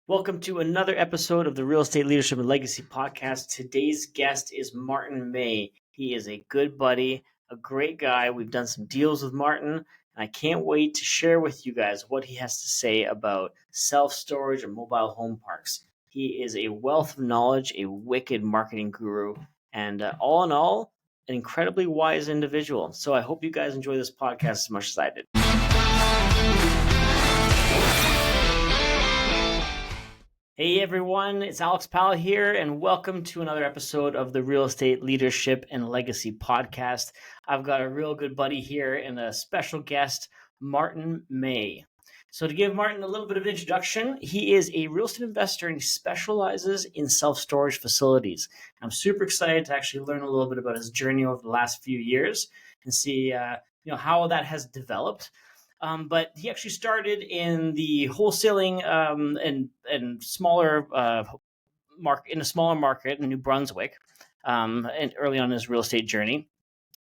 Welcome to another episode of the Real Estate Leadership and Legacy Podcast. Today's guest is Martin Mei. He is a good buddy, a great guy. We've done some deals with Martin, and I can't wait to share with you guys what he has to say about self-storage and mobile home parks. He is a wealth of knowledge, a wicked marketing guru, and all in all, an incredibly wise individual. So I hope you guys enjoy this podcast as much as I did. Hey everyone, it's Alex Powell here, and welcome to another episode of the Real Estate Leadership and Legacy Podcast. I've got a real good buddy here and a special guest, Martin Mei. So to give Martin a little bit of introduction, he is a real estate investor and he specializes in self-storage facilities. I'm super excited to actually learn a little bit about his journey over the last few years and see how that has developed. But he actually started in the wholesaling and smaller market, in a smaller market in New Brunswick, and early on in his real estate journey.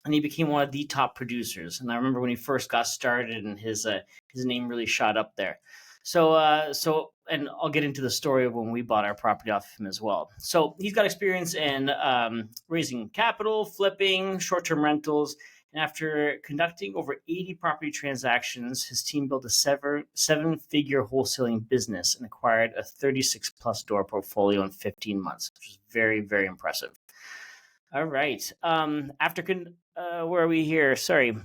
And he became one of the top producers. And I remember when he first got started, and his name really shot up there. So and I'll get into the story of when we bought our property off of him as well. So he's got experience in raising capital, flipping, short-term rentals. And after conducting over 80 property transactions, his team built a seven-figure wholesaling business and acquired a 36-plus door portfolio in 15 months, which is very, very impressive. All right. Where are we here? Sorry.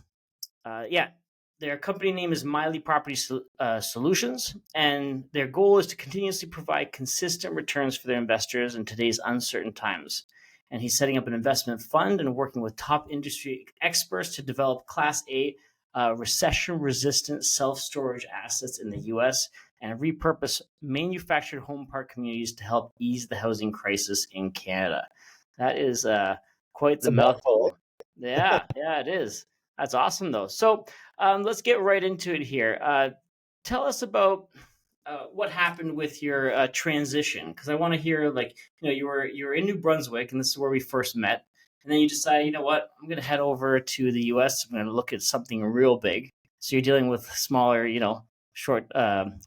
Their company name is Miley Property Solutions, and their goal is to continuously provide consistent returns for their investors in today's uncertain times. And he's setting up an investment fund and working with top industry experts to develop Class A recession-resistant self-storage assets in the U.S. and repurpose manufactured home park communities to help ease the housing crisis in Canada. That is quite the mouthful. Yeah, it is. That's awesome, though. So let's get right into it here. Tell us about what happened with your transition, because I want to hear, you were in New Brunswick, and this is where we first met, and then you decided, you know what, I'm going to head over to the U.S. I'm going to look at something real big. So you're dealing with smaller, short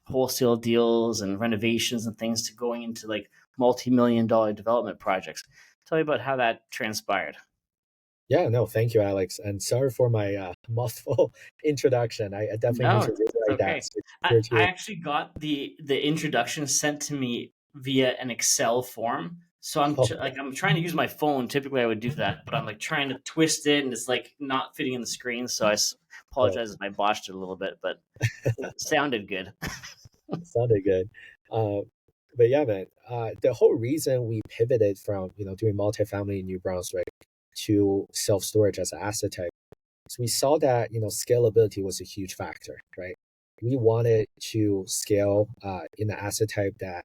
wholesale deals and renovations and things to going into like multi-million-dollar development projects. Tell me about how that transpired. Yeah, no, thank you, Alex. And sorry for my mouthful introduction. I definitely need to rewrite that. So I actually got the introduction sent to me via an Excel form. So I'm trying to use my phone. Typically, I would do that, but I'm like trying to twist it, and it's like not fitting in the screen. So I apologize if I botched it a little bit, but it sounded good. Sounded good. But yeah, man, the whole reason we pivoted from doing multifamily in New Brunswick to self-storage as an asset type, so we saw that scalability was a huge factor, right? We wanted to scale in an asset type that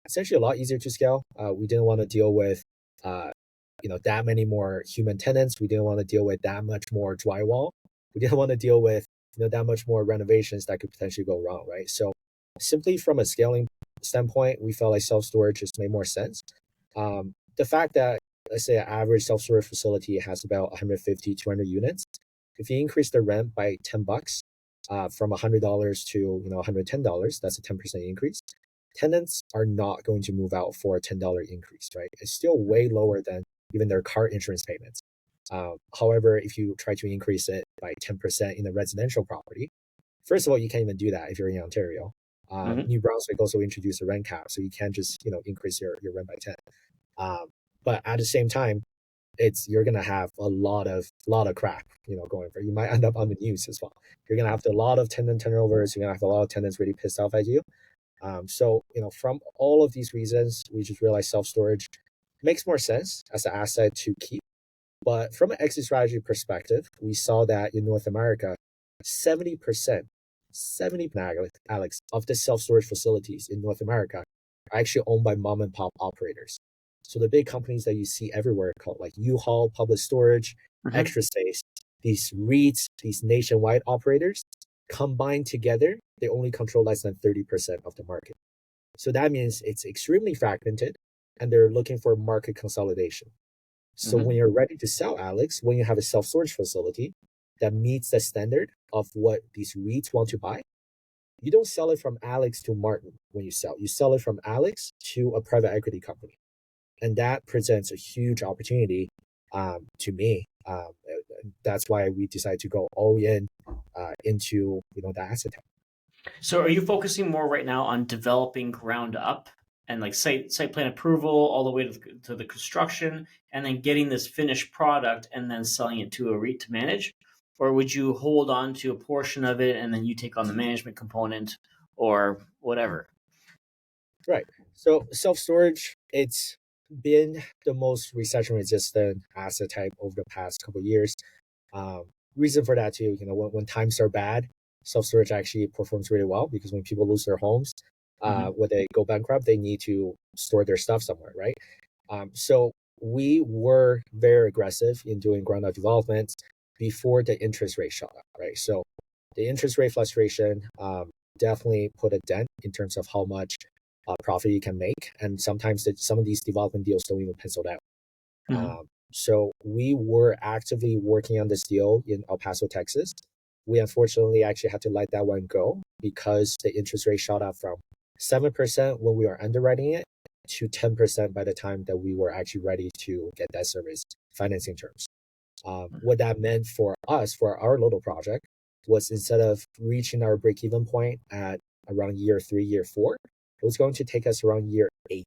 essentially a lot easier to scale. We didn't want to deal with that many more human tenants. We didn't want to deal with that much more drywall. We didn't want to deal with that much more renovations that could potentially go wrong, right? So simply from a scaling standpoint, we felt like self-storage just made more sense. The fact that, let's say, an average self-storage facility has about 150, 200 units. If you increase the rent by $10, from $100 to $110, that's a 10% increase. Tenants are not going to move out for a $10 increase, right? It's still way lower than even their car insurance payments. However, if you try to increase it by 10% in a residential property, first of all, you can't even do that if you're in Ontario. New Brunswick also introduced a rent cap, so you can't just increase your rent by 10. But at the same time, you're gonna have a lot of crap going for you. Might end up on the news as well. You're gonna have a lot of tenant turnovers. You're gonna have a lot of tenants really pissed off at you. So from all of these reasons, we just realized self-storage makes more sense as an asset to keep. But from an exit strategy perspective, we saw that in North America, 70%, Alex, of the self-storage facilities in North America are actually owned by mom and pop operators. So the big companies that you see everywhere called like U-Haul, Public Storage, Extra Space, these REITs, these nationwide operators, combined together, they only control less than 30% of the market. So that means it's extremely fragmented and they're looking for market consolidation. So when you're ready to sell, Alex, when you have a self-storage facility that meets the standard of what these REITs want to buy, you don't sell it from Alex to Martin when you sell it from Alex to a private equity company. And that presents a huge opportunity to me. That's why we decided to go all in into the asset type. So are you focusing more right now on developing ground up and like site plan approval all the way to the construction and then getting this finished product and then selling it to a REIT to manage? Or would you hold on to a portion of it and then you take on the management component or whatever? Right. So self-storage, it's been the most recession-resistant asset type over the past couple of years. Um, Reason for that too, when times are bad, self-storage actually performs really well because when people lose their homes, Mm-hmm. when they go bankrupt, they need to store their stuff somewhere, right? So we were very aggressive in doing ground up development before the interest rate shot up, right? So the interest rate fluctuation definitely put a dent in terms of how much profit you can make, and sometimes some of these development deals don't even pencil out. Mm-hmm. So we were actively working on this deal in El Paso, Texas. We unfortunately actually had to let that one go because the interest rate shot up from 7% when we were underwriting it to 10% by the time that we were actually ready to get that service financing terms. What that meant for us, for our little project, was instead of reaching our break even point at around year 3, year 4, it was going to take us around year 8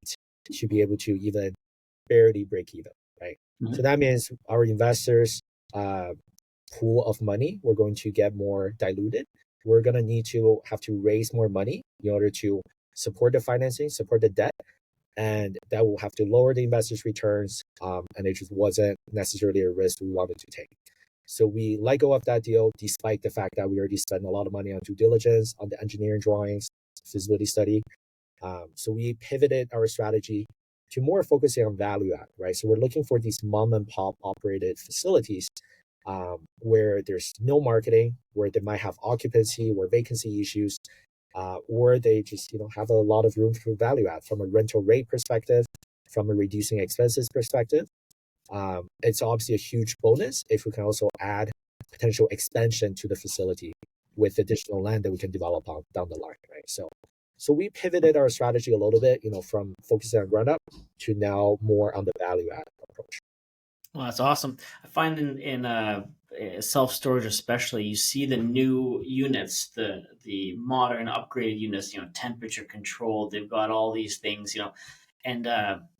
to be able to even barely break even, right? So Mm-hmm. that means our investors' uh, pool of money, we're going to get more diluted. We're going to need to have to raise more money in order to support the financing, support the debt, and that will have to lower the investors' returns. And it just wasn't necessarily a risk we wanted to take. So we let go of that deal, despite the fact that we already spent a lot of money on due diligence, on the engineering drawings, feasibility study. So we pivoted our strategy to more focusing on value add, right? So we're looking for these mom and pop operated facilities where there's no marketing, where they might have occupancy or vacancy issues, or they just have a lot of room for value add from a rental rate perspective, from a reducing expenses perspective. It's obviously a huge bonus if we can also add potential expansion to the facility with additional land that we can develop on down the line, right? So we pivoted our strategy a little bit, from focusing on ground up to now more on the value add approach. Well, that's awesome. I find in self storage, especially, you see the new units, the modern upgraded units. Temperature controlled. They've got all these things. And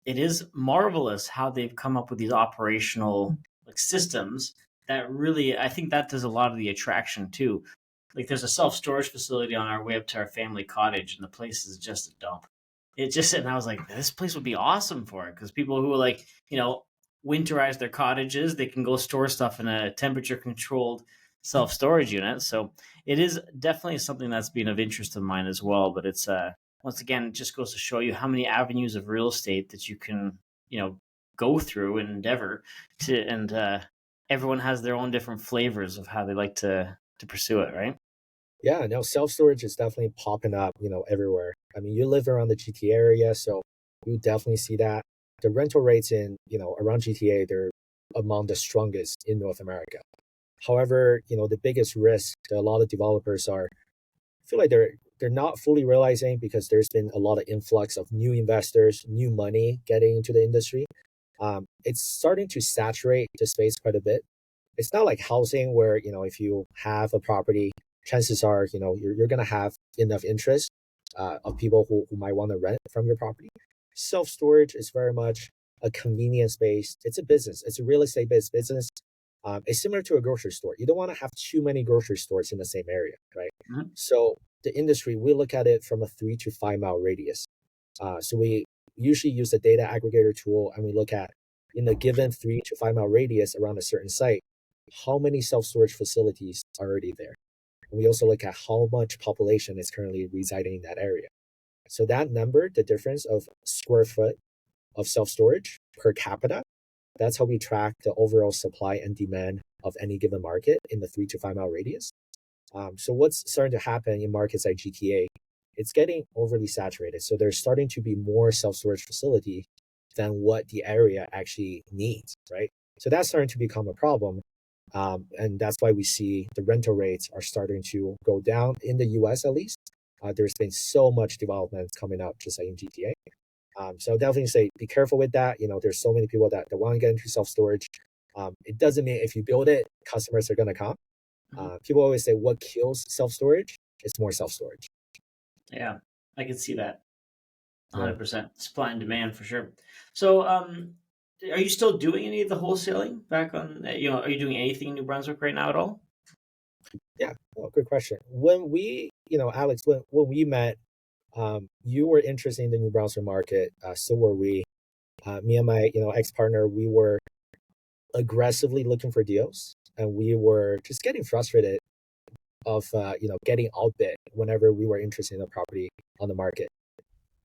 it is marvelous how they've come up with these operational like systems that really. I think that does a lot of the attraction too. Like there's a self storage facility on our way up to our family cottage, and the place is just a dump. It just and I was like, this place would be awesome for it because people who like winterize their cottages, they can go store stuff in a temperature controlled self storage unit. So it is definitely something that's been of interest of mine as well. But it's once again, it just goes to show you how many avenues of real estate that you can go through and endeavor to, and everyone has their own different flavors of how they like to pursue it, right? Yeah, no, self storage is definitely popping up, everywhere. I mean, you live around the GTA area, so you definitely see that. The rental rates in, around GTA, they're among the strongest in North America. However, the biggest risk that a lot of developers feel like they're not fully realizing because there's been a lot of influx of new investors, new money getting into the industry. It's starting to saturate the space quite a bit. It's not like housing where, if you have a property, chances are, you're going to have enough interest of people who might want to rent from your property. Self-storage is very much a convenience based. It's a business. It's a real estate based business. It's similar to a grocery store. You don't want to have too many grocery stores in the same area, right? Mhm. So the industry, we look at it from a 3 to 5 mile radius. So we usually use the data aggregator tool, and we look at in a given 3 to 5 mile radius around a certain site, how many self-storage facilities are already there. And we also look at how much population is currently residing in that area. So that number, the difference of square foot of self-storage per capita, that's how we track the overall supply and demand of any given market in the 3 to 5 mile radius. So what's starting to happen in markets like GTA, it's getting overly saturated. So there's starting to be more self-storage facility than what the area actually needs, right? So that's starting to become a problem. And that's why we see the rental rates are starting to go down in the US at least. There's been so much development coming up just like in GTA. So definitely say be careful with that. There's so many people that want to get into self storage. It doesn't mean if you build it, customers are going to come. People always say what kills self storage? It's more self storage. Yeah, I can see that. Yeah. 100% supply and demand for sure. So, are you still doing any of the wholesaling back on? Are you doing anything in New Brunswick right now at all? Yeah. Well, good question. When Alex, when we met, you were interested in the New Brunswick market. So were we. Me and my ex partner, we were aggressively looking for deals, and we were just getting frustrated of getting outbid whenever we were interested in a property on the market.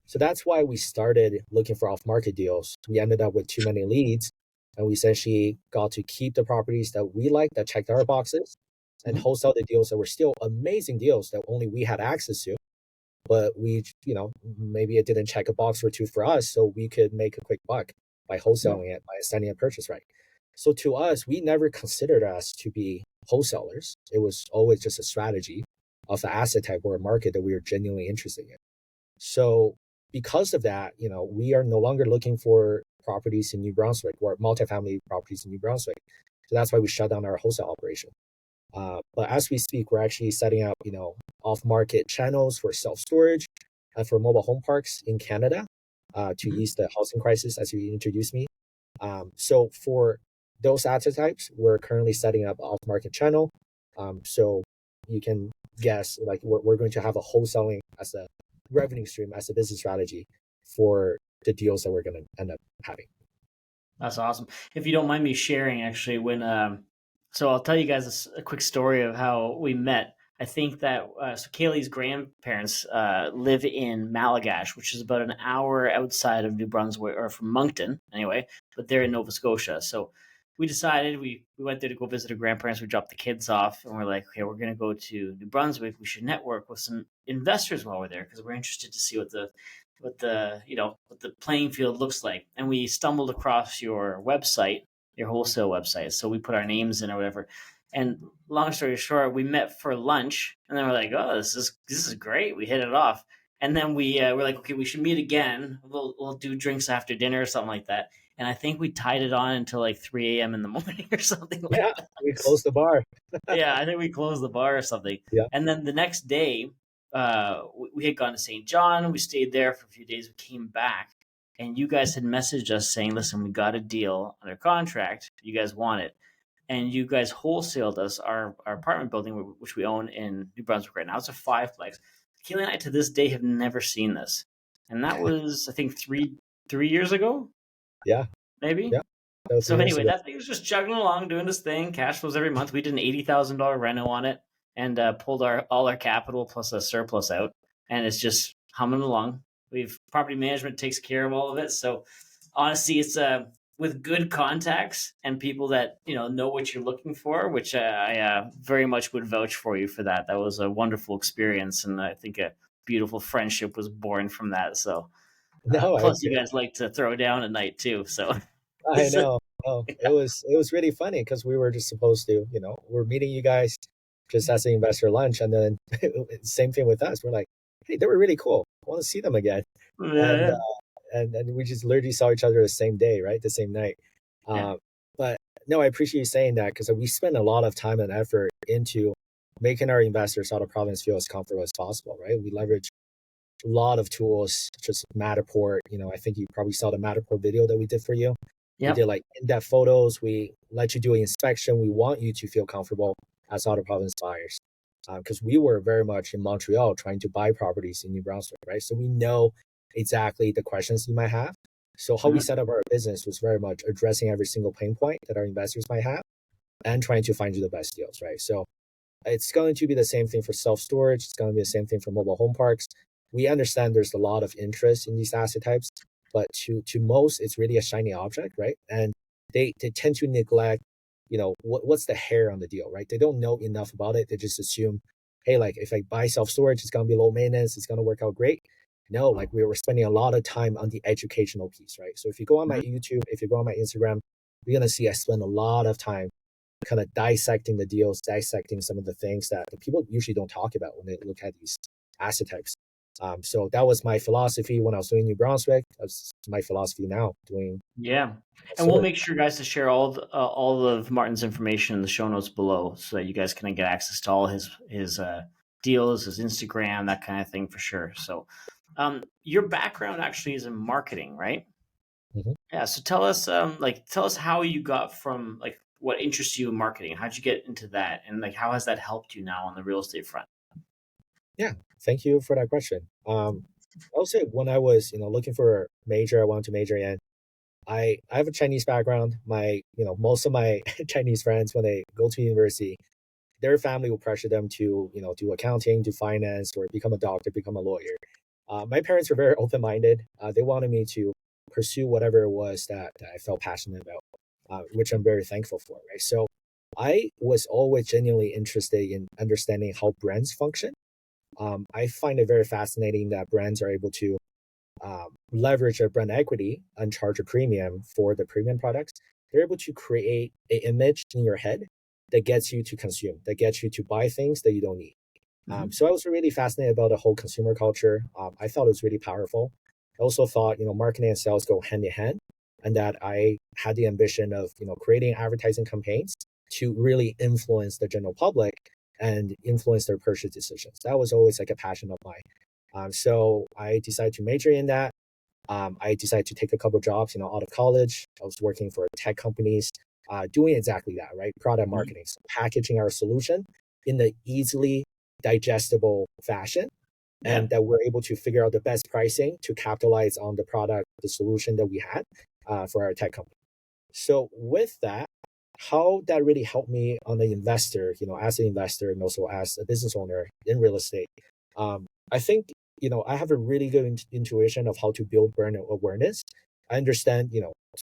So that's why we started looking for off market deals. We ended up with too many leads, and we essentially got to keep the properties that we liked that checked our boxes, and Mhm. wholesale the deals that were still amazing deals that only we had access to. But we, maybe it didn't check a box or two for us, so we could make a quick buck by Yeah. wholesaling it, by sending a purchase right. So to us, we never considered us to be wholesalers. It was always just a strategy of the asset type or a market that we were genuinely interested in. So because of that, we are no longer looking for properties in New Brunswick or multifamily properties in New Brunswick. So that's why we shut down our wholesale operation. But as we speak, we're actually setting up, off-market channels for self-storage and for mobile home parks in Canada to Mhm. ease the housing crisis, as you introduced me. So for those asset types, we're currently setting up off-market channel. So you can guess, like we're going to have a wholesaling as a revenue stream, as a business strategy for the deals that we're going to end up having. That's awesome. If you don't mind me sharing, actually, so I'll tell you guys a quick story of how we met. I think that so Kaylee's grandparents live in Malagash, which is about an hour outside of New Brunswick, or from Moncton, anyway. But they're in Nova Scotia, so we decided we went there to go visit her grandparents. We dropped the kids off, and we're like, okay, we're gonna go to New Brunswick. We should network with some investors while we're there because we're interested to see what the playing field looks like. And we stumbled across your website, your wholesale website. So we put our names in or whatever. And long story short, we met for lunch, and then we're like, "Oh, this is great." We hit it off, and then we're like, "Okay, we should meet again. We'll do drinks after dinner or something like that." And I think we tied it on until like 3 a.m. in the morning or something like Yeah, that. we closed the bar. Yeah, I think we closed the bar or something. Yeah. And then the next day, we had gone to St. John. We stayed there for a few days. We came back, and you guys had messaged us saying, "Listen, we got a deal under contract. You guys want it?" And you guys wholesaled us our apartment building, which we own in New Brunswick right now. It's a fiveplex. Keely and I to this day have never seen this, and that was I think three years ago, Yeah. maybe. Yeah. That was So 3 years anyway, ago. that thing was just chugging along, doing this thing. Cash flows every month. We did an $80,000 reno on it, and pulled all our capital plus a surplus out, and it's just humming along. We've property management takes care of all of it. So honestly, it's with good contacts and people that know what you're looking for, which I very much would vouch for you for that. That was a wonderful experience, and I think a beautiful friendship was born from that. So No, I plus, you guys like to throw down at night too, so. I know. Oh, it was really funny because we were just supposed to, we're meeting you guys just as an investor lunch, and then same thing with us. We're like, hey, they were really cool. I want to see them again, Yeah, and yeah, and we just literally saw each other the same day, right, the same night. yeah. But no, I appreciate you saying that because we spend a lot of time and effort into making our investors out of province feel as comfortable as possible, right? We leverage a lot of tools, just Matterport. I think you probably saw the Matterport video that we did for you. We did Yep. like in-depth photos. We let you do an inspection. We want you to feel comfortable as out of province buyers. Because we were very much in Montreal trying to buy properties in New Brunswick, right? So we know exactly the questions you might have. So how we Mhm. set up our business was very much addressing every single pain point that our investors might have and trying to find you the best deals, right? So it's going to be the same thing for self storage. It's going to be the same thing for mobile home parks. We understand there's a lot of interest in these asset types, but to most, it's really a shiny object, right? And they tend to neglect, what's the hair on the deal, right? They don't know enough about it. They just assume, hey, like if I buy self storage, it's going to be low maintenance. It's going to work out great. No, like we were spending a lot of time on the educational piece, right? So if you go on my Mhm. YouTube, if you go on my Instagram, you're gonna see I spend a lot of time kind of dissecting the deals, dissecting some of the things that the people usually don't talk about when they look at these asset types. So that was my philosophy when I was doing New Brunswick. That's my philosophy now doing Yeah, and we'll storage. make sure, guys, to share all of Martin's information in the show notes below, so that you guys can get access to all his deals, his Instagram, that kind of thing for sure. So, your background actually is in marketing, right? Mhm. Yeah. So tell us how you got from like what interests you in marketing. How'd you get into that, and like how has that helped you now on the real estate front? Yeah, thank you for that question. I would say when I was, looking for a major, I wanted to major in. I have a Chinese background. Most of my Chinese friends, when they go to university, their family will pressure them to, do accounting, do finance, or become a doctor, become a lawyer. My parents were very open-minded. They wanted me to pursue whatever it was that I felt passionate about, which I'm very thankful for. Right. So I was always genuinely interested in understanding how brands function. I find it very fascinating that brands are able to leverage their brand equity and charge a premium for the premium products. They're able to create an image in your head that gets you to consume, that gets you to buy things that you don't need. Hmm. So I was really fascinated about the whole consumer culture. I thought it was really powerful. I also thought, marketing and sales go hand in hand, and that I had the ambition of, creating advertising campaigns to really influence the general public and influence their purchase decisions. That was always like a passion of mine. So I decided to major in that. I decided to take a couple jobs, out of college. I was working for tech companies, doing exactly that, right? Product marketing, so packaging our solution in the easily digestible fashion, Yeah. and that we're able to figure out the best pricing to capitalize on the product, the solution that we had for our tech company. So with that, how that really helped me on the investor, as an investor and also as a business owner in real estate. I think, I have a really good intuition of how to build brand awareness. I understand,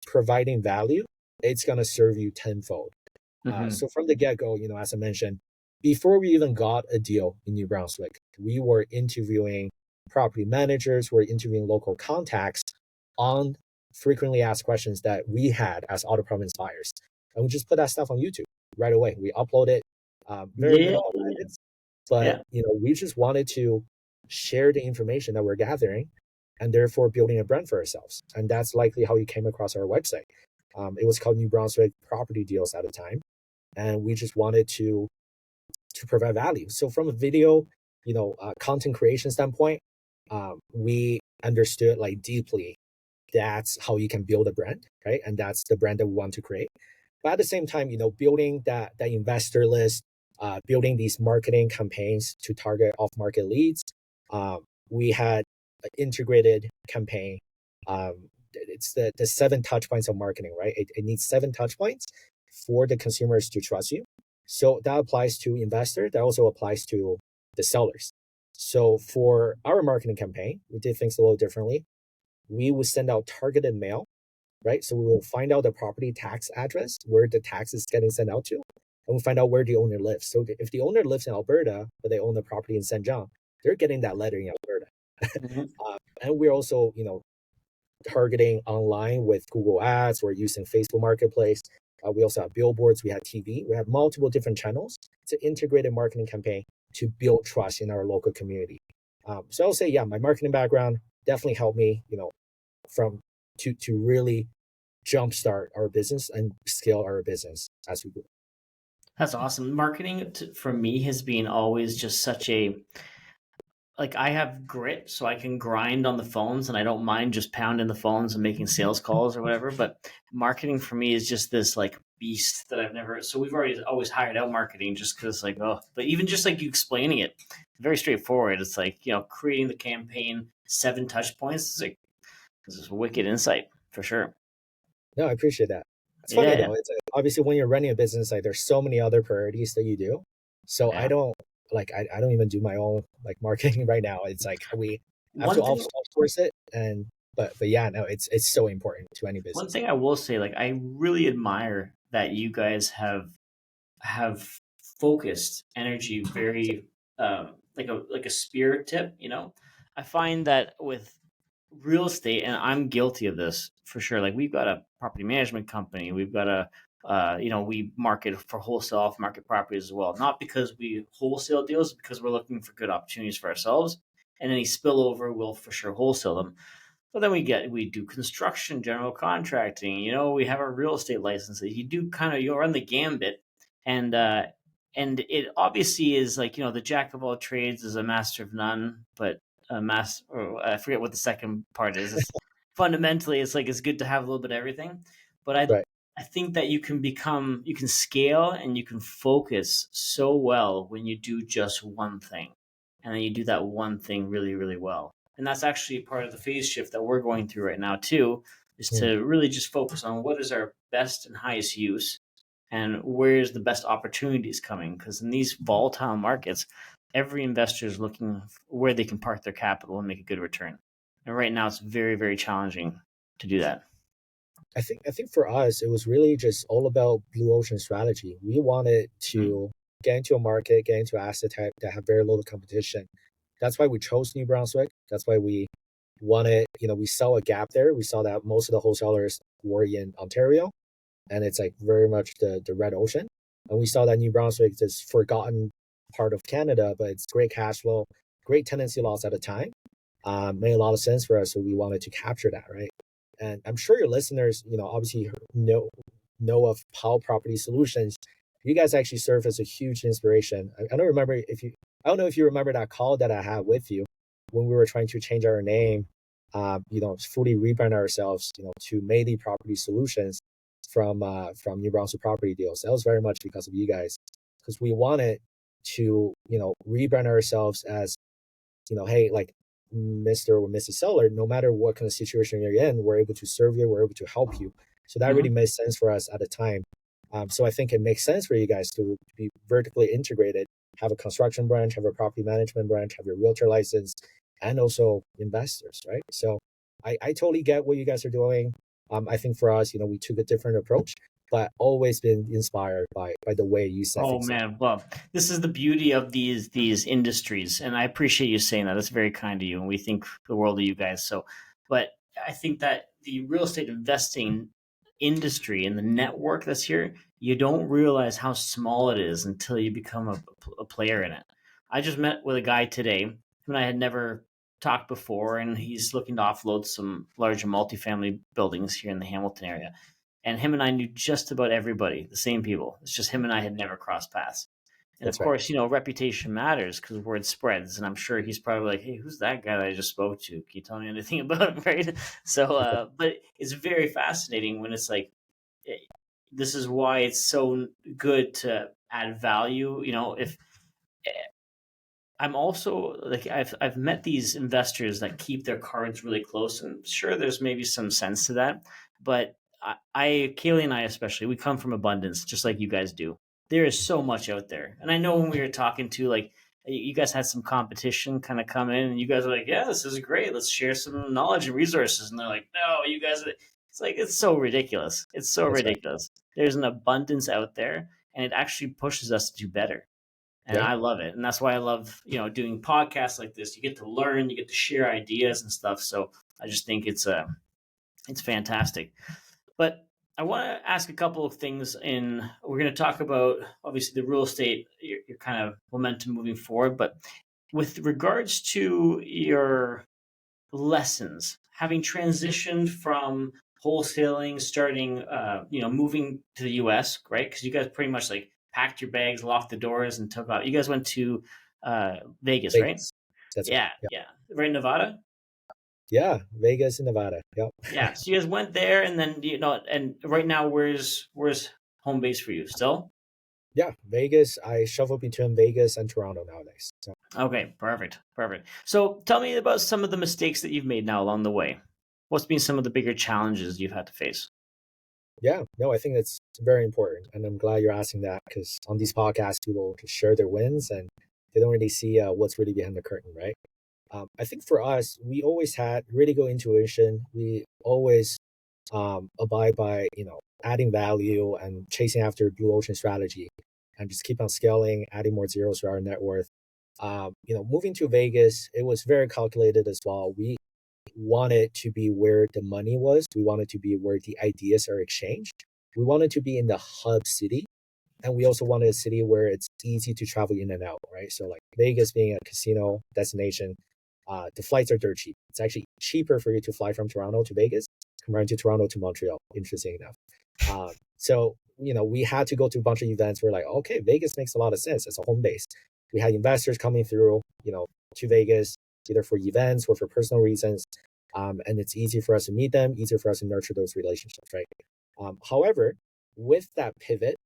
providing value, it's going to serve you tenfold. Hmm. So from the get-go, as I mentioned, before we even got a deal in New Brunswick, we were interviewing property managers, we're interviewing local contacts on frequently asked questions that we had as auto province buyers. And we just put that stuff on YouTube right away. We upload it, very Yeah. minimal edits, but Yeah. we just wanted to share the information that we're gathering and therefore building a brand for ourselves. And that's likely how you came across our website. It was called New Brunswick Property Deals at the time, and we just wanted to provide value. So from a video, content creation standpoint, we understood like deeply that's how you can build a brand, right? And that's the brand that we want to create. But at the same time, building that investor list, building these marketing campaigns to target off market leads. We had an integrated campaign. It's the 7 touch points of marketing, right? It needs 7 touch points for the consumers to trust you. So that applies to investors. That also applies to the sellers. So for our marketing campaign, we did things a little differently. We would send out targeted mail, right? So we will find out the property tax address, where the tax is getting sent out to, and we find out where the owner lives. So if the owner lives in Alberta, but they own the property in St. John, they're getting that letter in Alberta. Hmm. And we're also, targeting online with Google Ads. We're using Facebook Marketplace. We also have billboards. We have TV. We have multiple different channels. It's an integrated marketing campaign to build trust in our local community. So I'll say, yeah, my marketing background definitely helped me, from to really jumpstart our business and scale our business as we grow. That's awesome. Marketing for me has been always just such a like I have grit, so I can grind on the phones, and I don't mind just pounding the phones and making sales calls or whatever. But marketing for me is just this like beast that I've never. So we've already always hired out marketing just because like oh, but even just like you explaining it, very straightforward. It's like creating the campaign 7 touch points. It's like this is wicked insight for sure. No, I appreciate that. It's funny Yeah, though. It's obviously when you're running a business, like there's so many other priorities that you do. So I yeah. don't I don't even do my own like marketing right now. It's like we have to One thing outsource it, and but yeah, no, it's so important to any One business. thing I will say, like I really admire that you guys have focused energy very like a spirit tip. I find that with real estate, and I'm guilty of this for sure. Like we've got a property management company, we've got a we market for wholesale off market properties as well, not because we wholesale deals, because we're looking for good opportunities for ourselves. And any spillover, we'll for sure wholesale them. But then we do construction, general contracting. We have our real estate licenses. You do kind of you run the gambit, and it obviously is like the jack of all trades is a master of none, but a master. Or I forget what the second part is. Fundamentally, it's like it's good to have a little bit of everything. But Right. I think that you can scale and you can focus so well when you do just one thing, and then you do that one thing really, really well. And that's actually part of the phase shift that we're going through right now too, is Mm. to really just focus on what is our best and highest use and where's the best opportunities coming. Because in these volatile markets, every investor is looking where they can park their capital and make a good return. And right now, it's very, very challenging to do that. I think for us, it was really just all about blue ocean strategy. We wanted Mhm. to get into a market, get into asset type that have very little competition. That's why we chose New Brunswick. That's why we wanted, we saw a gap there. We saw that most of the wholesalers were in Ontario, and it's like very much the red ocean. And we saw that New Brunswick is this forgotten part of Canada, but it's great cash flow, great tenancy loss at the time. Made a lot of sense for us, so we wanted to capture that, right? And I'm sure your listeners, obviously know of Powell Property Solutions. You guys actually serve as a huge inspiration. I don't know if you remember that call that I had with you when we were trying to change our name, fully rebrand ourselves, to Mei Property Solutions from New Brunswick Property Deals. That was very much because of you guys, because we wanted to, rebrand ourselves as, hey, like Mr. or Mrs. Seller, no matter what kind of situation you're in, we're able to serve you, we're able to help you. So that really Mhm. made sense for us at the time. So I think it makes sense for you guys to be vertically integrated, have a construction branch, have a property management branch, have your realtor license, and also investors, right? So I totally get what you guys are doing. I think for us, we took a different approach, but always been inspired by the way you set Oh things up. man, well, this is the beauty of these industries, and I appreciate you saying that. That's very kind of you, and we think the world of you guys. So, but I think that the real estate investing industry and the network that's here, you don't realize how small it is until you become a player in it. I just met with a guy today who I had never talked before, and he's looking to offload some larger multifamily buildings here in the Hamilton area, and him and I knew just about everybody, the same people. It's just him and I had never crossed paths. And of That's right. course, reputation matters because word spreads. And I'm sure he's probably like, "Hey, who's that guy that I just spoke to? Can you tell me anything about him?" Right? So, but it's very fascinating when it's like, eh, this is why it's so good to add value. If eh, I'm also like I've met these investors that keep their cards really close, and sure, there's maybe some sense to that. But Kaylee and I especially, we come from abundance, just like you guys do. There is so much out there, and I know when we were talking to like you guys had some competition kind of come in, and you guys were like, "Yeah, this is great. Let's share some knowledge and resources." And they're like, "No, you guys." It's like it's so ridiculous. It's so That's right. ridiculous. There's an abundance out there, and it actually pushes us to do better, and Yeah. I love it. And that's why I love, doing podcasts like this. You get to learn, you get to share ideas and stuff. So I just think it's fantastic. But I want to ask a couple of things. We're going to talk about obviously the real estate, your kind of momentum moving forward. But with regards to your lessons, having transitioned from wholesaling, starting, moving to the U.S., right? Because you guys pretty much like packed your bags, locked the doors, and took off. You guys went to Vegas, right? Vegas. That's right. Yeah, Yeah. yeah, right in Nevada. Yeah. Vegas and Nevada. Yep. Yeah, so you guys went there, and then and right now, where's home base for you? Still? Yeah. Vegas. I shuffle between Vegas and Toronto nowadays. So Okay, perfect, perfect. So tell me about some of the mistakes that you've made now along the way. What's been some of the bigger challenges you've had to face? yeah, no, I think that's very important. And I'm glad you're asking that because on these podcasts, people just share their wins and they don't really see what's really behind the curtain, right? I think for us, we always had really good intuition. We always abide by, adding value and chasing after blue ocean strategy and just keep on scaling, adding more zeros to our net worth. Moving to Vegas, it was very calculated as well. We wanted to be where the money was. We wanted to be where the ideas are exchanged. We wanted to be in the hub city, and we also wanted a city where it's easy to travel in and out, right? So like Vegas being a casino destination, the flights are dirt cheap. It's actually cheaper for you to fly from Toronto to Vegas compared to Toronto to Montreal, interesting enough. So, we had to go to a bunch of events. We're like, okay, Vegas makes a lot of sense as a home base. We had investors coming through, to Vegas, either for events or for personal reasons. And it's easy for us to meet them, easier for us to nurture those relationships, right? However, with that pivot,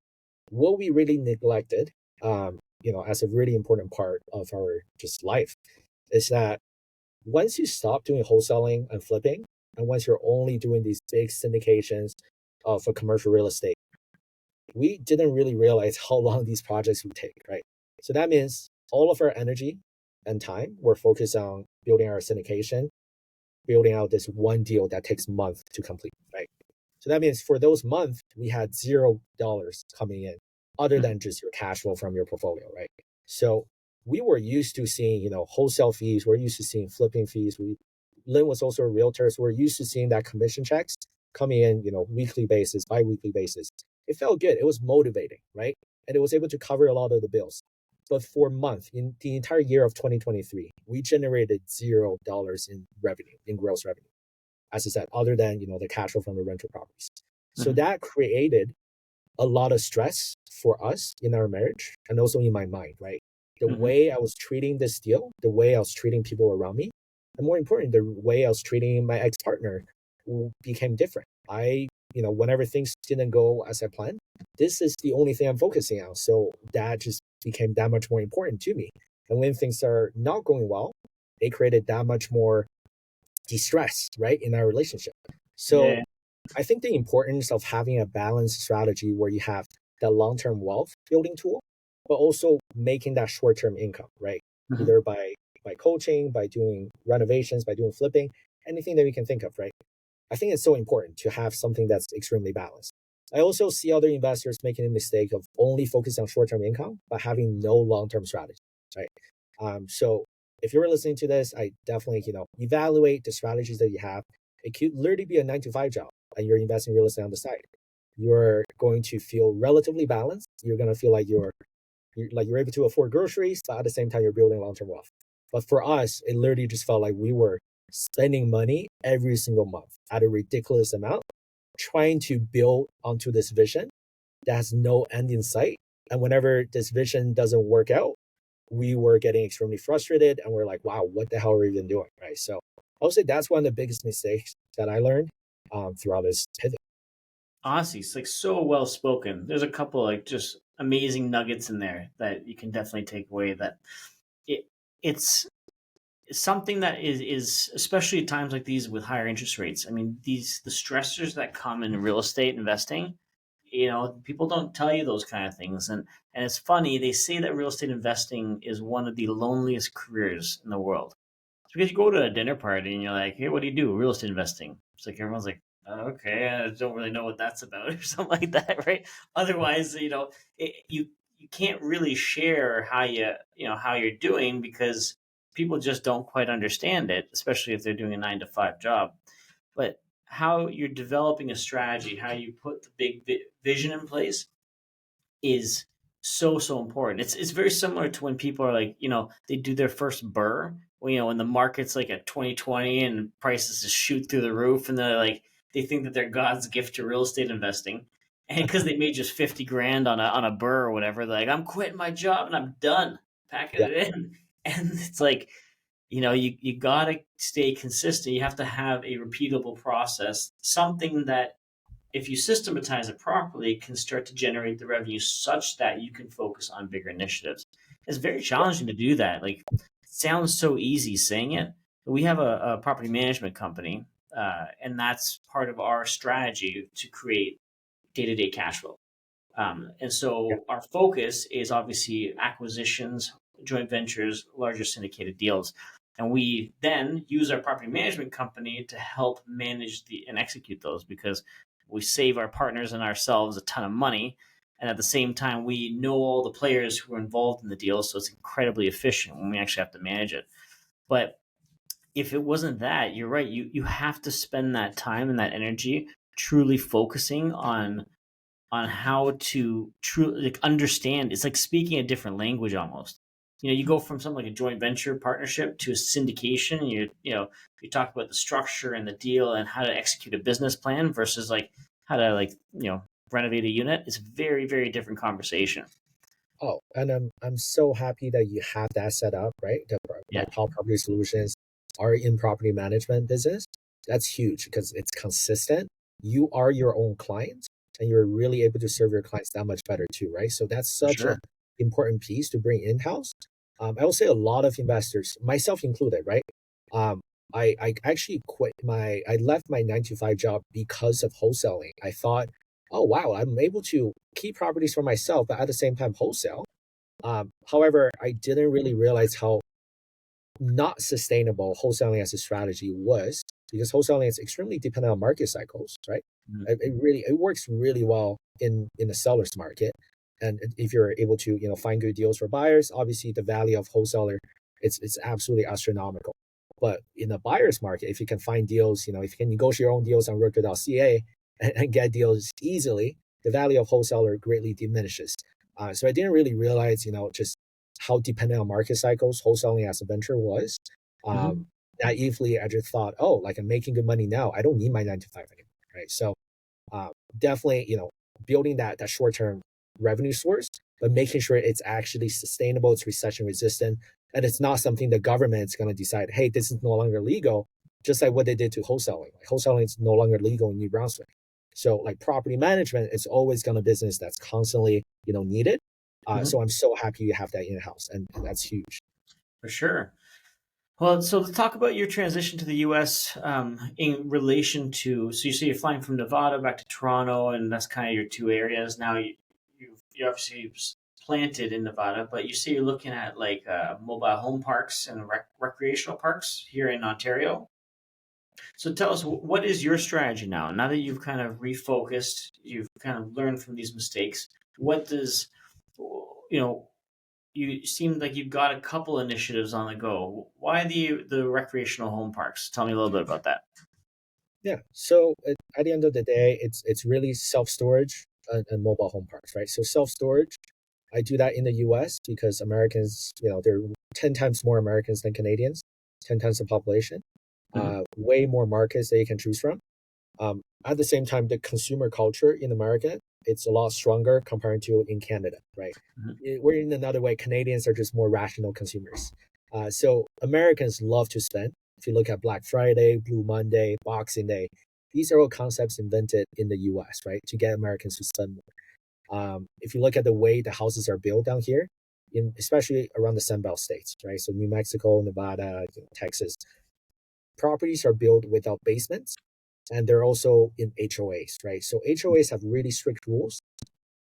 what we really neglected, as a really important part of our just life, is that once you stop doing wholesaling and flipping, and once you're only doing these big syndications for commercial real estate, we didn't really realize how long these projects would take, right? So that means all of our energy and time were focused on building our syndication, building out this one deal that takes months to complete, right? So that means for those months, we had $0 coming in other than just your cash flow from your portfolio, right? So we were used to seeing, wholesale fees. We're used to seeing flipping fees. Lynn was also a realtor, so we're used to seeing that commission checks coming in, weekly basis, bi-weekly basis. It felt good. It was motivating, right? And it was able to cover a lot of the bills. But for a month, in the entire year of 2023, we generated $0 in revenue, in gross revenue, as I said, other than, the cash flow from the rental properties. So that created a lot of stress for us in our marriage and also in my mind, right? The way I was treating this deal, the way I was treating people around me, and more important, the way I was treating my ex-partner became different. Whenever things didn't go as I planned, this is the only thing I'm focusing on. So that just became that much more important to me. And when things are not going well, it created that much more distress, right, in our relationship. So I think the importance of having a balanced strategy where you have that long-term wealth building tool, but also making that short-term income, right? Either by coaching, by doing renovations, by doing flipping, anything that we can think of, right? I think it's so important to have something that's extremely balanced. I also see other investors making a mistake of only focusing on short-term income, but having no long-term strategy, right? So if you're listening to this, I definitely, evaluate the strategies that you have. It could literally be a 9 to 5 job and you're investing real estate on the side. You're going to feel relatively balanced. You're going to feel like you're able to afford groceries, but at the same time, you're building long-term wealth. But for us, it literally just felt like we were spending money every single month at a ridiculous amount, trying to build onto this vision that has no end in sight. And whenever this vision doesn't work out, we were getting extremely frustrated and we're like, wow, what the hell are we even doing, right? So I would say that's one of the biggest mistakes that I learned throughout this pivot. Honestly, it's like so well spoken. There's a couple like just amazing nuggets in there that you can definitely take away. That it's something that is especially at times like these with higher interest rates. I mean, the stressors that come in real estate investing. People don't tell you those kind of things, and it's funny. They say that real estate investing is one of the loneliest careers in the world. It's because you go to a dinner party and you're like, "Hey, what do you do? Real estate investing." It's like everyone's like, "Oh, okay, I don't really know what that's about," or something like that, right? Otherwise, you can't really share how you're doing because people just don't quite understand it, especially if they're doing a 9 to 5 job. But how you're developing a strategy, how you put the big vision in place is so important. It's very similar to when people are like, they do their first burr, when the market's like at 2020 and prices just shoot through the roof and they're like they think that they're God's gift to real estate investing. And because they made just 50 grand on a burr or whatever, they're like, I'm quitting my job and I'm done packing Yeah. it in. And it's like, you gotta stay consistent. You have to have a repeatable process, something that if you systematize it properly, can start to generate the revenue such that you can focus on bigger initiatives. It's very challenging to do that. Like, it sounds so easy saying it, but we have a property management company, and that's part of our strategy to create day-to-day cash flow. And Yeah. so our focus is obviously acquisitions, joint ventures, larger syndicated deals. And we then use our property management company to help manage and execute those because we save our partners and ourselves a ton of money. And at the same time, we know all the players who are involved in the deal. So it's incredibly efficient when we actually have to manage it. But if it wasn't that, you're right. You have to spend that time and that energy truly focusing on on how to truly like understand. It's like speaking a different language almost. You go from something like a joint venture partnership to a syndication. And you talk about the structure and the deal and how to execute a business plan versus like how to renovate a unit. It's a very, very different conversation. Oh, and I'm so happy that you have that set up, right? Yeah, Like Pop Property Solutions are in property management business. That's huge because it's consistent. You are your own client, and you're really able to serve your clients that much better too, right? So that's for such an sure. important piece to bring in house. I will say a lot of investors, myself included, right? Um, I actually I left my 9 to 5 job because of wholesaling. I thought, oh wow, I'm able to keep properties for myself, but at the same time wholesale. However, I didn't really realize how not sustainable wholesaling as a strategy was because wholesaling is extremely dependent on market cycles, right? Mhm. It works really well in the seller's market, and if you're able to find good deals for buyers, obviously the value of wholesaler it's absolutely astronomical. But in the buyer's market, if you can find deals, if you can negotiate your own deals on Realtor.ca and get deals easily, the value of wholesaler greatly diminishes. So I didn't really realize, just how dependent on market cycles wholesaling as a venture was. Mhm. Um, Naively, I just thought, oh, like I'm making good money now. I don't need my 9 to 5 anymore, right? So definitely, building that short term revenue source, but making sure it's actually sustainable, it's recession resistant, and it's not something the government's going to decide, hey, this is no longer legal, just like what they did to wholesaling. Like, wholesaling is no longer legal in New Brunswick. So like property management is always going to be business that's constantly, needed. Mhm. So I'm so happy you have that in house, and that's huge. For sure. Well, so let's talk about your transition to the U.S. In relation to. So you say you're flying from Nevada back to Toronto, and that's kind of your two areas. Now you obviously planted in Nevada, but you say you're looking at like mobile home parks and recreational parks here in Ontario. So tell us, what is your strategy now? Now that you've kind of refocused, you've kind of learned from these mistakes. What does you know? You seem like you've got a couple initiatives on the go. Why the recreational home parks? Tell me a little bit about that. Yeah. So at the end of the day, it's really self storage and mobile home parks, right? So self storage, I do that in the U.S. because Americans, there are 10 times more Americans than Canadians, 10 times the population, Hmm. way more markets that you can choose from. At the same time, the consumer culture in America, it's a lot stronger compared to in Canada, right? Hmm. We're in another way, Canadians are just more rational consumers. So Americans love to spend. If you look at Black Friday, Blue Monday, Boxing Day, these are all concepts invented in the US, right? To get Americans to spend more. If you look at the way the houses are built down here, especially around the Sunbelt states, right? So New Mexico, Nevada, Texas, properties are built without basements, and they're also in HOAs, right? So HOAs have really strict rules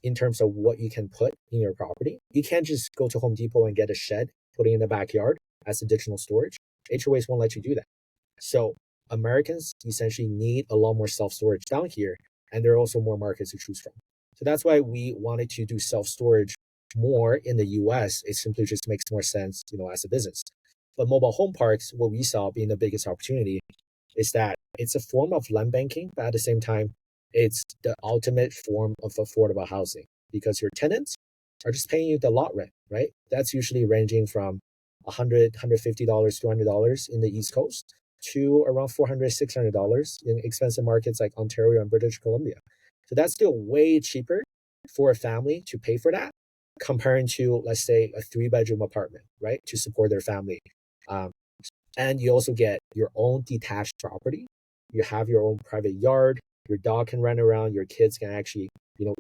in terms of what you can put in your property. You can't just go to Home Depot and get a shed, put it in the backyard as additional storage. HOAs won't let you do that. So Americans essentially need a lot more self-storage down here, and there are also more markets to choose from. So that's why we wanted to do self-storage more in the US. It simply just makes more sense, as a business. But mobile home parks, what we saw being the biggest opportunity is that it's a form of land banking, but at the same time, it's the ultimate form of affordable housing because your tenants are just paying you the lot rent, right? That's usually ranging from $100, $150, $200 in the East Coast to around $400, $600 in expensive markets like Ontario and British Columbia. So that's still way cheaper for a family to pay for that comparing to, let's say, a 3 bedroom apartment, right? To support their family. Um, and you also get your own detached property. You have your own private yard. Your dog can run around. Your kids can actually,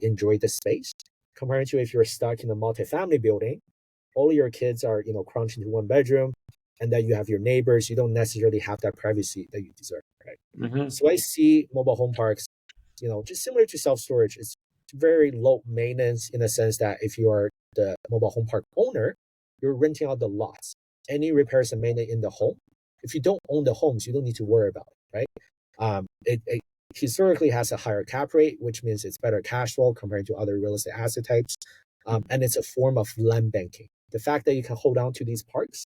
enjoy the space. Compared to if you're stuck in a multifamily building, all of your kids are, crunched into 1 bedroom, and then you have your neighbors. You don't necessarily have that privacy that you deserve, right? Hmm. So I see mobile home parks, just similar to self storage. It's very low maintenance in the sense that if you are the mobile home park owner, you're renting out the lots. Any repairs and maintenance in the home. If you don't own the homes, you don't need to worry about it, right? It historically has a higher cap rate, which means it's better cash flow compared to other real estate asset types. And it's a form of land banking. The fact that you can hold on to these parks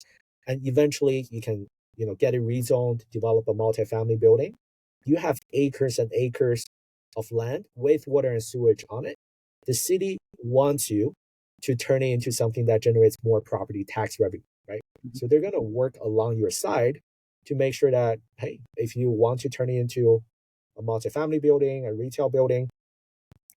and eventually you can, get it rezoned, develop a multifamily building. You have acres and acres of land with water and sewage on it, the city wants you to turn it into something that generates more property tax revenue, right? Mhm. So they're going to work along your side to make sure that, hey, if you want to turn it into a multifamily building, a retail building,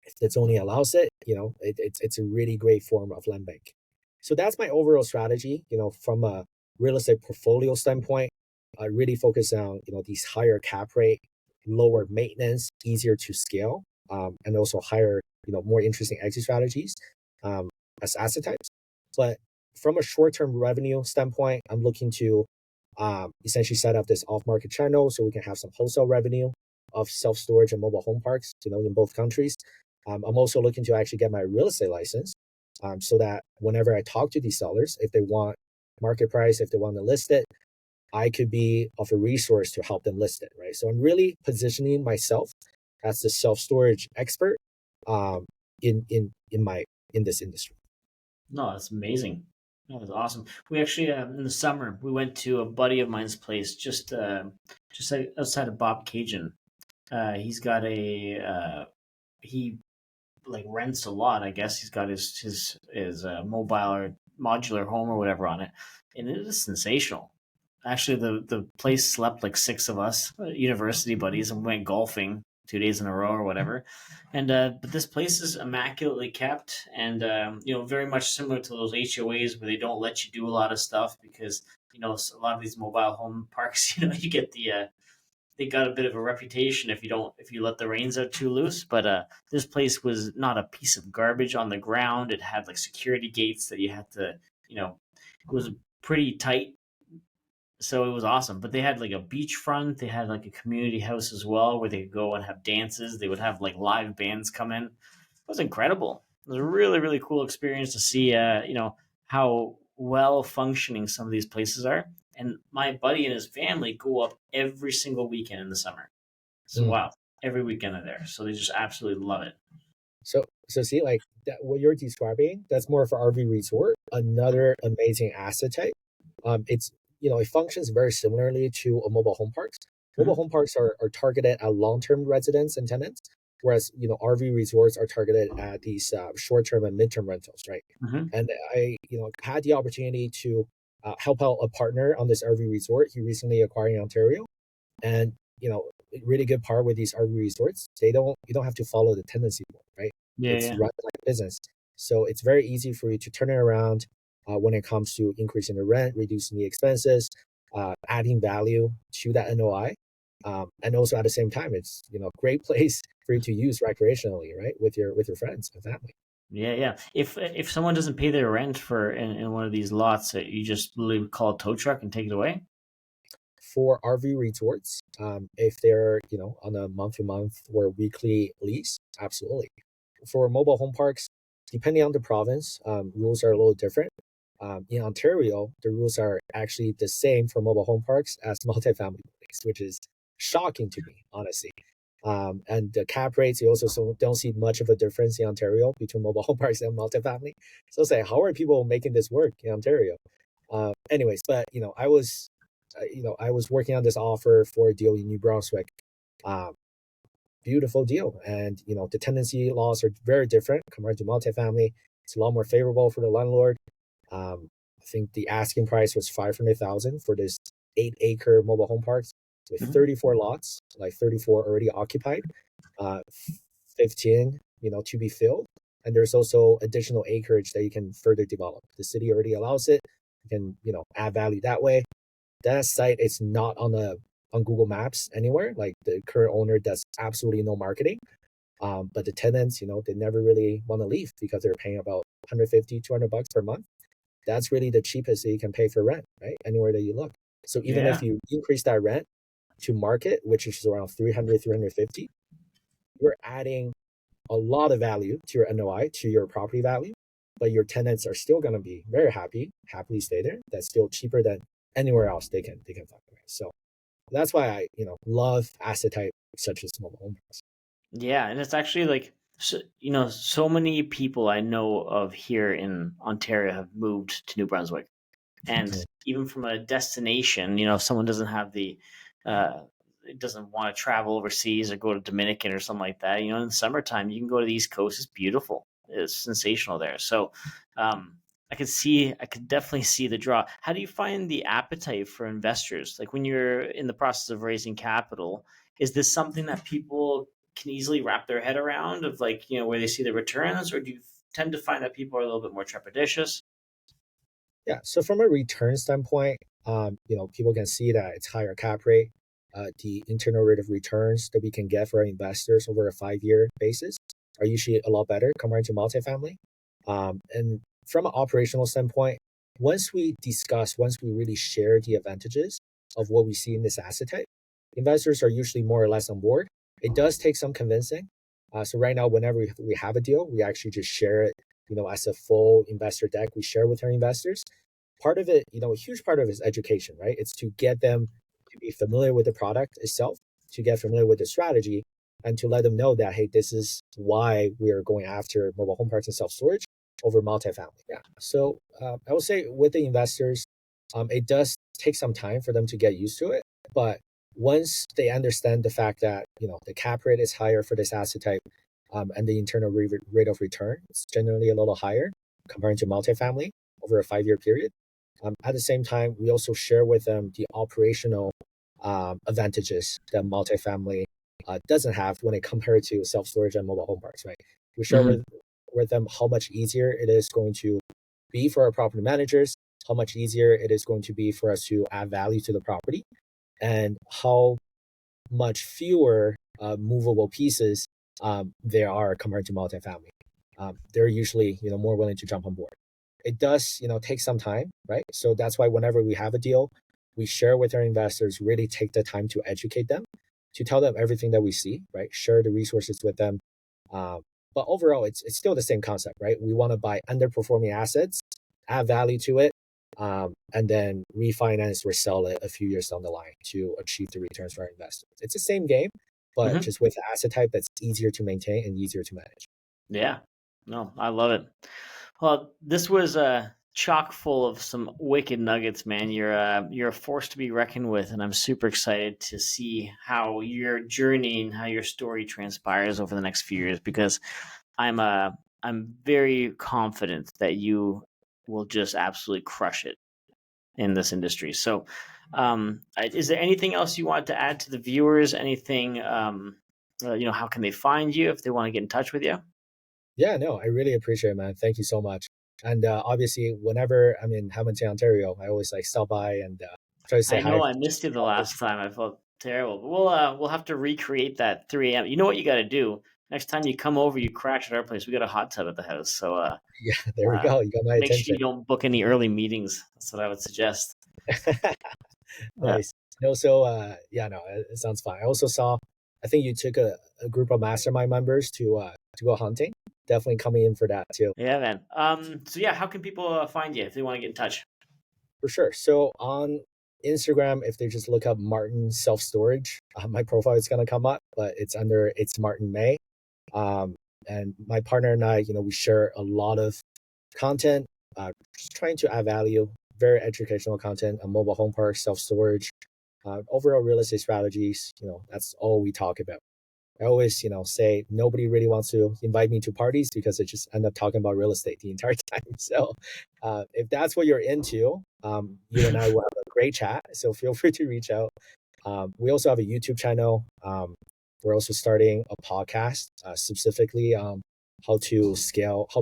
if the zoning allows it, it's a really great form of land bank. So that's my overall strategy. From a real estate portfolio standpoint, I really focus on these higher cap rate, lower maintenance, easier to scale, and also higher more interesting exit strategies um, as asset types. But from a short term revenue standpoint, I'm looking to essentially set up this off market channel so we can have some wholesale revenue of self storage and mobile home parks, in both countries. I'm also looking to actually get my real estate license so that whenever I talk to these sellers, if they want market price, if they want to list it, I could be of a resource to help them list it, right? So I'm really positioning myself as the self storage expert um, in this industry. No, that's amazing. That was awesome. We actually in the summer we went to a buddy of mine's place just outside of Bob Cajun. He's got a he like rents a lot. I guess he's got his mobile or modular home or whatever on it, and it is sensational. Actually, the place slept like six of us, university buddies, and went golfing 2 days in a row or whatever. And but this place is immaculately kept, and very much similar to those HOAs where they don't let you do a lot of stuff because a lot of these mobile home parks, you get they got a bit of a reputation if you let the reins out too loose. But this place was not a piece of garbage on the ground. It had like security gates that you had to, it was pretty tight, so it was awesome. But they had like a beachfront. They had like a community house as well where they could go and have dances. They would have like live bands come in. It was incredible. It was a really really cool experience to see. How well functioning some of these places are. And my buddy and his family go up every single weekend in the summer. So Mm. wow, every weekend they're there. So they just absolutely love it. So see, like that, what you're describing, that's more of an RV resort, another amazing asset type. It's it functions very similarly to a mobile home parks. Mobile Mm-hmm. home parks are targeted at long-term residents and tenants, whereas RV resorts are targeted at these short-term and mid-term rentals, right? Mm-hmm. And I had the opportunity to help out a partner on this RV resort. He recently acquired in Ontario, and a really good part with these RV resorts, you don't have to follow the tenancy board, right? Yeah, It's yeah, run like business, so it's very easy for you to turn it around when it comes to increasing the rent, reducing the expenses, adding value to that NOI, and also at the same time, it's great place for you to use recreationally, right, with your friends and family. yeah, yeah. If someone doesn't pay their rent in one of these lots, you just literally call a tow truck and take it away. For RV resorts, if they're on a month-to-month or weekly lease, absolutely. For mobile home parks, depending on the province, rules are a little different. In Ontario, the rules are actually the same for mobile home parks as multifamily buildings, which is shocking to me, honestly. And the cap rates, you also don't see much of a difference in Ontario between mobile home parks and multifamily. So say, how are people making this work in Ontario? Anyways, but I was working on this offer for a deal in New Brunswick. Um, Beautiful deal, and the tenancy laws are very different compared to multifamily. It's a lot more favorable for the landlord. I think the asking price was 500,000 for this 8-acre mobile home parks with Mm-hmm. 34 lots, like 34 already occupied, 15 to be filled, and there's also additional acreage that you can further develop. The city already allows it. You can add value that way. That site is not on Google Maps anywhere. Like the current owner does absolutely no marketing. But the tenants, they never really want to leave because they're paying about 150, $200 per month. That's really the cheapest that you can pay for rent, right? Anywhere that you look. So even if Yeah, you increase that rent to market, which is around 300, 350, you're adding a lot of value to your NOI, to your property value, but your tenants are still going to be very happily stay there. That's still cheaper than anywhere else they can find. Right? So that's why I love asset type such as mobile home parks. yeah, and it's actually like so many people I know of here in Ontario have moved to New Brunswick. And Mm. even from a destination, if someone doesn't have uh, doesn't want to travel overseas or go to Dominican or something like that, in the summertime you can go to the East Coast. It's beautiful. is sensational there. So I could definitely see the draw. How do you find the appetite for investors? Like when you're in the process of raising capital, is this something that people can easily wrap their head around of, like, where they see the returns, or do you tend to find that people are a little bit more trepidatious? Yeah. So from a return standpoint, people can see that it's higher cap rate. The internal rate of returns that we can get for our investors over a 5-year basis are usually a lot better compared to multifamily. And from an operational standpoint, once we really share the advantages of what we see in this asset type, investors are usually more or less on board. It does take some convincing. So right now, whenever we have a deal, we actually just share it, as a full investor deck. We share with our investors. Part of it, a huge part of it is education, right? It's to get them to be familiar with the product itself, to get familiar with the strategy, and to let them know that, hey, this is why we are going after mobile home parks and self-storage over multifamily. Yeah. So I would say with the investors, it does take some time for them to get used to it. But once they understand the fact that, the cap rate is higher for this asset type, and the internal rate of return is generally a little higher compared to multifamily over a 5-year period. At the same time, we also share with them the operational advantages that multifamily doesn't have when it compared to self-storage and mobile home parks, right? We share Mhm. with them how much easier it is going to be for our property managers, how much easier it is going to be for us to add value to the property, and how much fewer movable pieces there are compared to multifamily. They're usually more willing to jump on board. It does take some time, right? So that's why whenever we have a deal, we share with our investors, really take the time to educate them, to tell them everything that we see, right? Share the resources with them. But overall, it's still the same concept, right? We want to buy underperforming assets, add value to it, and then refinance or sell it a few years down the line to achieve the returns for our investors. It's the same game, but Mhm. just with an asset type that's easier to maintain and easier to manage. Yeah. No, I love it. Well, this was chock full of some wicked nuggets, man. You're a force to be reckoned with, and I'm super excited to see how your journey and how your story transpires over the next few years. Because I'm very confident that you will just absolutely crush it in this industry. So, is there anything else you want to add to the viewers? Anything, how can they find you if they want to get in touch with you? Yeah, no, I really appreciate it, man. Thank you so much. And obviously, whenever I'm in Hamilton, Ontario, I always like stop by and try to say I hi. know I missed you the last time. I felt terrible, but we'll have to recreate that 3 a.m. You know what you got to do next time you come over. You crash at our place. We got a hot tub at the house, so Yeah, there we uh, go. You got my make sure attention. you don't book any early meetings. That's what I would suggest. Yeah, Nice. And also, yeah, no, it sounds fun. I also saw, I think you took a group of mastermind members to go hunting. Definitely coming in for that too. yeah, man. So yeah, how can people find you if they want to get in touch? For sure. So on Instagram, if they just look up Martin Self Storage, my profile is gonna come up, but it's Martin Mei. Um, and my partner and I, we share a lot of content, just trying to add value, very educational content on mobile home parks, self storage, overall real estate strategies. That's all we talk about. I always, say nobody really wants to invite me to parties because I just end up talking about real estate the entire time. So, if that's what you're into, you and I will have a great chat. So feel free to reach out. We also have a YouTube channel. We're also starting a podcast specifically how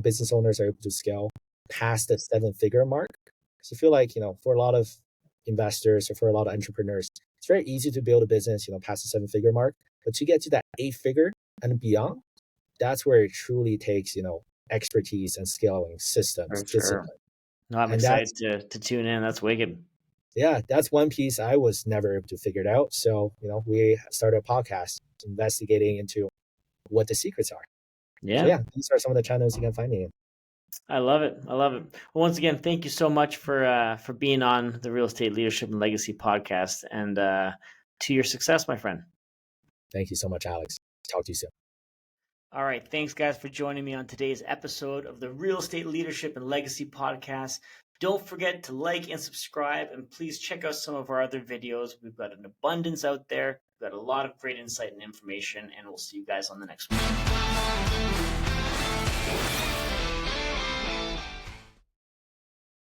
business owners are able to scale past the 7-figure mark. So I feel like, for a lot of investors or for a lot of entrepreneurs, it's very easy to build a business, past the 7-figure mark. But to get to that 8-figure and beyond, that's where it truly takes, expertise and scaling systems, For sure. discipline. No, I'm And that's, excited to tune in. That's wicked. yeah, that's one piece I was never able to figure it out. So, we started a podcast investigating into what the secrets are. So Yeah. yeah, these are some of the channels you can find me in. I love it. I love it. Well, once again, thank you so much for being on the Real Estate Leadership and Legacy podcast, and to your success, my friend. Thank you so much, Alex. Talk to you soon. All right, thanks guys for joining me on today's episode of the Real Estate Leadership and Legacy podcast. Don't forget to like and subscribe, and please check out some of our other videos. We've got an abundance out there. We've got a lot of great insight and information, and we'll see you guys on the next one.